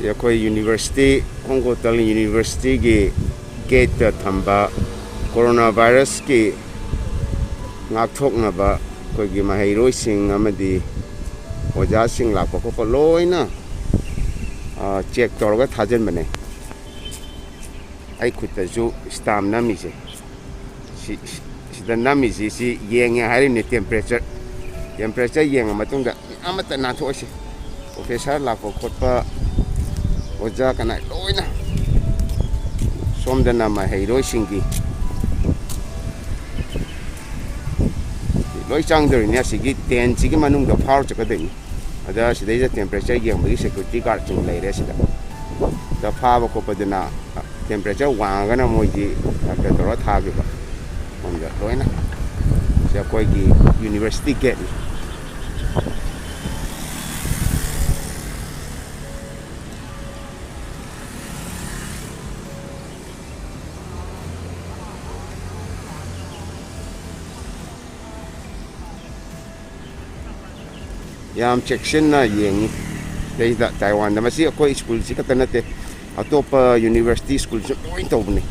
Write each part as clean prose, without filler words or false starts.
ꯑꯩꯈꯣꯏ university Hong Kong ꯌꯨꯅꯤꯚꯔꯁꯤꯇꯤꯒꯤ ꯒꯦꯠꯇ ꯊꯝꯕ ꯀꯣꯔꯣꯅꯥ ꯚꯥꯏꯔꯁꯀꯤ ꯉꯥꯛꯊꯣꯛꯅꯕ ꯑꯩꯈꯣꯏꯒꯤ ꯃꯍꯩꯔꯣꯏꯁꯤꯡ ꯑꯃꯗꯤ ꯑꯣꯖꯥꯁꯤꯡ ꯂꯥꯛꯄ ꯈꯣꯠꯄ ꯂꯣꯏꯅ ꯆꯦꯛ ꯇꯧꯔꯒ ꯊꯥꯖꯤꯟꯕꯅꯦ ꯑꯩ ꯈꯨꯠꯇꯁꯨ ꯁ꯭ꯇꯥꯝ ꯅꯝꯃꯤꯁꯦ ꯁꯤꯗ ꯅꯝꯃꯤꯁꯤ ꯁꯤ ꯌꯦꯡꯉꯦ ꯍꯥꯏꯔꯤꯅꯦ ꯇꯦꯝꯄꯔꯦꯆꯔ ꯌꯦꯡꯉ ꯃꯇꯨꯡꯗ ꯑꯃꯠꯇ ꯅꯥꯟꯊꯣꯛꯑꯁꯤ ꯄ꯭ꯔꯣꯐꯦꯁꯔ ꯂꯥꯛꯄ ꯈꯣꯠꯄ ꯑꯣꯖꯥ ꯀꯅꯥ ꯂꯣꯏꯅ ꯁꯣꯝꯗꯅ ꯃꯍꯩꯔꯣꯏꯁꯤꯡꯒꯤ ꯂꯣꯏ ꯆꯪꯗꯣꯔꯤꯅꯦ ꯑꯁꯤꯒꯤ ꯇꯦꯟꯁꯤꯒꯤ ꯃꯅꯨꯡꯗ ꯐꯥꯎꯔ ꯆꯠꯀꯗꯣꯏꯅꯤ ꯑꯗ ꯁꯤꯗꯩꯗ ꯇꯦꯝꯄꯔꯦꯆꯔ ꯌꯦꯡꯕꯒꯤ ꯁꯦꯀ꯭ꯌꯨꯔꯤꯇꯤ ꯒꯥꯔꯗꯁꯤꯡ ꯂꯩꯔꯦ ꯁꯤꯗ ꯐꯥꯕ ꯈꯣꯠꯄꯗꯨꯅ ꯇꯦꯝꯄꯔꯦꯆꯔ ꯋꯥꯡꯉꯒꯅ ꯃꯣꯏꯗꯤ ꯗꯥꯛꯇꯔ ꯇꯧꯔ ꯊꯥꯈꯤꯕ ꯁꯣꯝꯗ ꯂꯣꯏꯅ ꯁꯤ ꯑꯩꯈꯣꯏꯒꯤ ꯌꯨꯅꯤꯚꯔꯁꯤꯇꯤ ꯒꯦꯠꯅꯤ ꯌꯥꯝ ꯆꯦꯛꯁꯤꯟꯅ ꯌꯦꯡꯉꯤ ꯁꯤꯗꯩꯗ ꯇꯥꯏꯋꯥꯟꯗ ꯃꯁꯤ ꯑꯩꯈꯣꯏ ꯁ꯭ꯀꯨꯜꯁꯤ ꯈꯛꯇ ꯅꯠꯇꯦ ꯑꯇꯣꯞꯄ ꯌꯨꯅꯤꯚꯔꯁꯤꯇꯤ ꯁ꯭ꯀꯨꯜꯁꯨ ꯂꯣꯏ ꯇꯧꯕꯅꯤ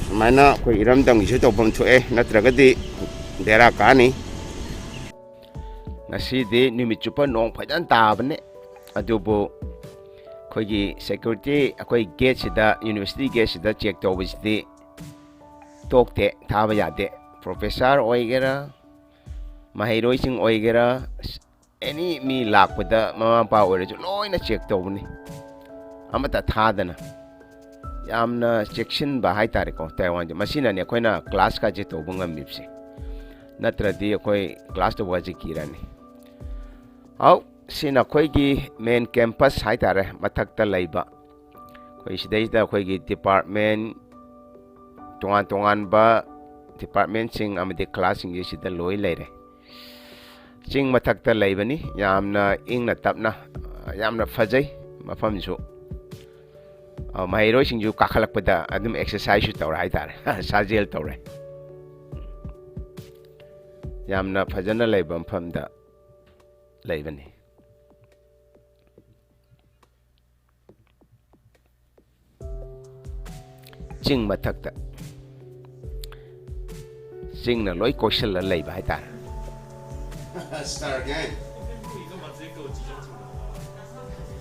ꯁꯨꯃꯥꯏꯅ ꯑꯩꯈꯣꯏ ꯏꯔꯝꯗꯝꯒꯤꯁꯨ ꯇꯧꯐꯝ ꯊꯣꯛꯑꯦ ꯅꯠꯇ꯭ꯔꯒꯗꯤ ꯕꯦꯔꯥ ꯀꯥꯅꯤ ꯉꯁꯤꯗꯤ ꯅꯨꯃꯤꯠ ꯆꯨꯞꯄ ꯅꯣꯡ ꯐꯖꯅ ꯇꯥꯕꯅꯦ ꯑꯗꯨꯕꯨ ꯑꯩꯈꯣꯏꯒꯤ ꯁꯦꯀ꯭ꯌꯨꯔꯤꯇꯤ ꯑꯩꯈꯣꯏ ꯒꯦꯠꯁꯤꯗ ꯌꯨꯅꯤꯚꯔꯁꯤꯇꯤ ꯒꯦꯠꯁꯤꯗ ꯆꯦꯛ ꯇꯧꯕꯁꯤꯗꯤ ꯇꯣꯛꯇꯦ ꯊꯥꯕ ꯌꯥꯗꯦ ꯄ꯭ꯔꯣꯐꯦꯁꯔ ꯑꯣꯏꯒꯦꯔꯥ ꯃꯍꯩꯔꯣꯏꯁꯤꯡ ꯑꯣꯏꯒꯦꯔꯥ ꯑꯦꯅꯤ ꯃꯤ ꯂꯥꯛꯄꯗ ꯃꯃꯥ ꯃꯄꯥ ꯑꯣꯏꯔꯁꯨ ꯂꯣꯏꯅ ꯆꯦꯛ ꯇꯧꯕꯅꯤ ꯑꯃꯠꯇ ꯊꯥꯗꯅ ꯌꯥꯝꯅ ꯆꯦꯛꯁꯤꯟꯕ ꯍꯥꯏꯇꯥꯔꯦꯀꯣ ꯇꯥꯏꯋꯥꯟꯁꯦ ꯃꯁꯤꯅꯅꯦ ꯑꯩꯈꯣꯏꯅ ꯀ꯭ꯂꯥꯁꯀꯁꯦ ꯇꯧꯕ ꯉꯝꯃꯤꯕꯁꯦ ꯅꯠꯇ꯭ꯔꯗꯤ ꯑꯩꯈꯣꯏ ꯀ꯭ꯂꯥꯁ ꯇꯧꯕꯁꯦ ꯀꯤꯔꯅꯤ ꯁꯤꯅ ꯑꯩꯈꯣꯏꯒꯤ ꯃꯦꯟ ꯀꯦꯝꯄꯁ ꯍꯥꯏꯇꯥꯔꯦ ꯃꯊꯛꯇ ꯂꯩꯕ ꯑꯩꯈꯣꯏ ꯁꯤꯗꯩꯁꯤꯗ ꯑꯩꯈꯣꯏꯒꯤ ꯗꯤꯄꯥꯔꯠꯃꯦꯟ ꯇꯣꯉꯥꯟ ꯇꯣꯉꯥꯟꯕ ꯗꯤꯄꯥꯔꯠꯃꯦꯟꯁꯤꯡ ꯑꯃꯗꯤ ꯀ꯭ꯂꯥꯁꯁꯤꯡꯁꯤ ꯁꯤꯗ ꯂꯣꯏ ꯂꯩꯔꯦ ꯆꯤꯡ ꯃꯊꯛꯇ ꯂꯩꯕꯅꯤ ꯌꯥꯝꯅ ꯏꯪꯅ ꯇꯞꯅ ꯌꯥꯝꯅ ꯐꯖꯩ ꯃꯐꯝꯁꯨ ꯃꯍꯩꯔꯣꯏꯁꯤꯡꯁꯨ ꯀꯥꯈꯠꯂꯛꯄꯗ ꯑꯗꯨꯝ ꯑꯦꯛꯁꯔꯁꯥꯏꯖꯁꯨ ꯇꯧꯔꯦ ꯍꯥꯏꯇꯥꯔꯦ ꯁꯥꯖꯦꯜ ꯇꯧꯔꯦ ꯌꯥꯝꯅ ꯐꯖꯅ ꯂꯩꯕ ꯃꯐꯝꯗ ꯂꯩꯕꯅꯤ ꯆꯤꯡ ꯃꯊꯛꯇ ꯆꯤꯡꯅ ꯂꯣꯏ ꯀꯣꯏꯁꯤꯜꯂ ꯂꯩꯕ ꯍꯥꯏꯇꯥꯔꯦ Start again.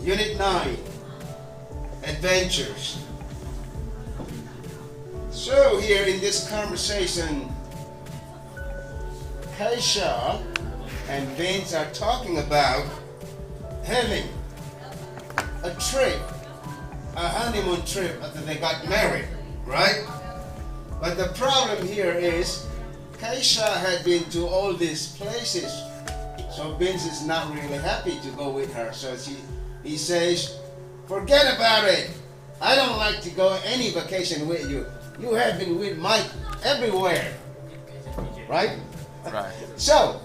Unit 9 Adventures. So here in this conversation, Kaisha and Vince are talking about having a trip, a honeymoon trip after they got married, right? But the problem here is Kaisha had been to all these places, so Vince is not really happy to go with her. So he says, forget about it. I don't like to go any vacation with you. You have been with Mike everywhere, right? Right. So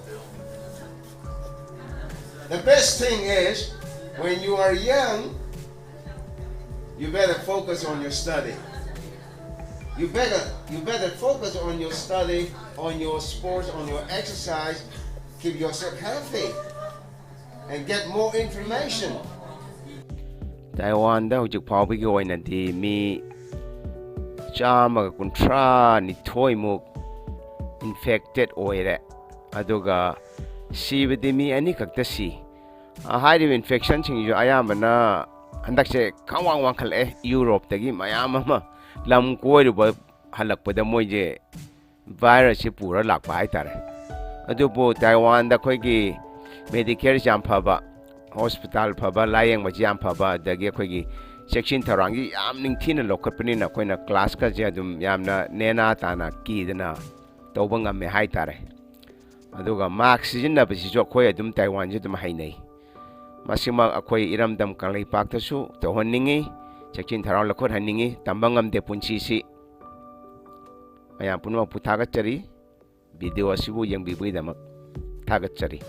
the best thing is when you are young, you better focus on your study. You better focus on your study, on your sports, on your exercise. Keep yourself healthy and get more information. Taiwan da hujik phawbigi oinadi mi chama kuntra ni thoi muk infected oire aduga sibadi mi ani kakta si hairi infection sing ju ayamana handakse khawang wang khale Europe tagi mayam ama lam koiruba halakpada moije virus se pura lakpa haitare adubu Taiwan da khoigi medical jam phaba hospital phaba layeng ma jam phaba dagi khoigi cheksin tharangi yam ningthina lokhatpani na koina class ka je adum yamna nena tana kidana tawbanga me haitare aduga mask sijinna bisi jo khoi adum Taiwan je dum hainai masima akhoi iramdam kanglai pak ta su tohonningi cheksin tharang lakhot haningi tambangam de punchi si ayam punwa puthagat chari video asibu yang bibui damak thagat chari